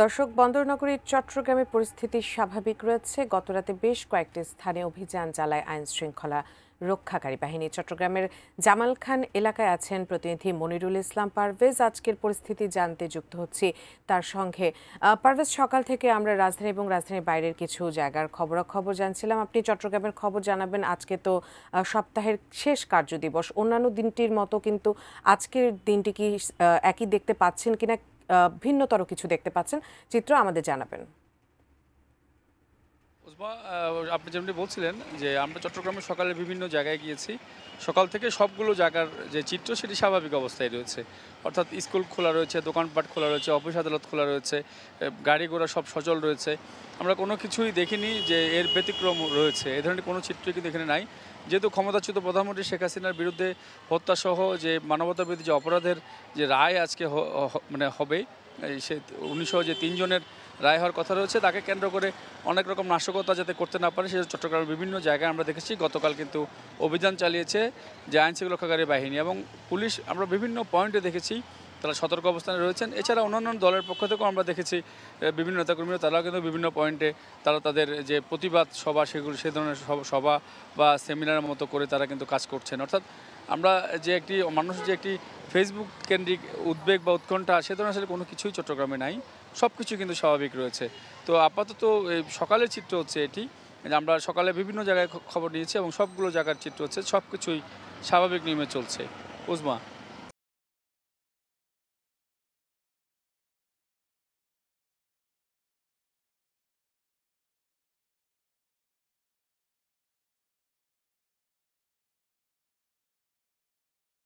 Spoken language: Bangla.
দর্শক, বন্দরনগরী চট্টগ্রামে পরিস্থিতি স্বাভাবিক রয়েছে। গতরাতে বেশ কয়েকটি স্থানে অভিযান চালায় আইন শৃঙ্খলা রক্ষাকারী বাহিনী। চট্টগ্রামের জামাল খান এলাকায় আছেন প্রতিনিধি মনিরুল ইসলাম পারভেজ। আজকের পরিস্থিতি জানতে যুক্ত হচ্ছি তার সঙ্গে। পারভেজ, সকাল থেকে আমরা রাজধানী এবং রাজধানীর বাইরের কিছু জায়গার খবরাখবর জানছিলাম। আপনি চট্টগ্রামের খবর জানাবেন। আজকে তো সপ্তাহের শেষ কার্যদিবস, অন্যান্য দিনটির মতো কিন্তু আজকের দিনটি কি একই দেখতে পাচ্ছেন কিনা, ভিন্নতর কিছু দেখতে পাচ্ছেন, চিত্র আমাদের জানাবেন। উজমা, আপনি যেমনি বলছিলেন যে আমরা চট্টগ্রামের সকালে বিভিন্ন জায়গায় গিয়েছি। সকাল থেকে সবগুলো জায়গার যে চিত্র সেটি স্বাভাবিক অবস্থায় রয়েছে। অর্থাৎ স্কুল খোলা রয়েছে, দোকানপাট খোলা রয়েছে, অফিস আদালত খোলা রয়েছে, গাড়ি ঘোড়া সব সচল রয়েছে। আমরা কোনো কিছুই দেখিনি যে এর ব্যতিক্রম রয়েছে, এ ধরনের কোনো চিত্রই কিন্তু এখানে নাই। যেহেতু ক্ষমতাচ্যুত প্রধানমন্ত্রী শেখ হাসিনার বিরুদ্ধে হত্যাসহ যে মানবতাবিরোধী যে অপরাধের যে রায় আজকে মানে হবে, সে ১৯০০ যে ৩ জনের রায় হওয়ার কথা রয়েছে, তাকে কেন্দ্র করে অনেক রকম নাশকতা যাতে করতে না পারে সেটা চট্টগ্রামের বিভিন্ন জায়গায় আমরা দেখেছি। গতকাল কিন্তু অভিযান চালিয়েছে যে আইনশৃঙ্খলা রক্ষাকারী বাহিনী এবং পুলিশ। আমরা বিভিন্ন পয়েন্টে দেখেছি তারা সতর্ক অবস্থানে রয়েছেন। এছাড়া অন্যান্য দলের পক্ষ থেকেও আমরা দেখেছি বিভিন্ন নেতাকর্মীরা তারাও কিন্তু বিভিন্ন পয়েন্টে তারা তাদের যে প্রতিবাদ সভা সেগুলো সে ধরনের সভা বা সেমিনারের মতো করে তারা কিন্তু কাজ করছেন। অর্থাৎ আমরা যে একটি মানুষ যে একটি ফেসবুক কেন্দ্রিক উদ্বেগ বা উৎকণ্ঠা সে ধরনের আসলে কোনো কিছুই চট্টগ্রামে নাই। সব কিছু কিন্তু স্বাভাবিক রয়েছে। তো আপাতত এই সকালের চিত্র হচ্ছে এটি যে আমরা সকালে বিভিন্ন জায়গায় খবর নিয়েছি এবং সবগুলো জায়গার চিত্র হচ্ছে সব কিছুই স্বাভাবিক নিয়মে চলছে। উজমা।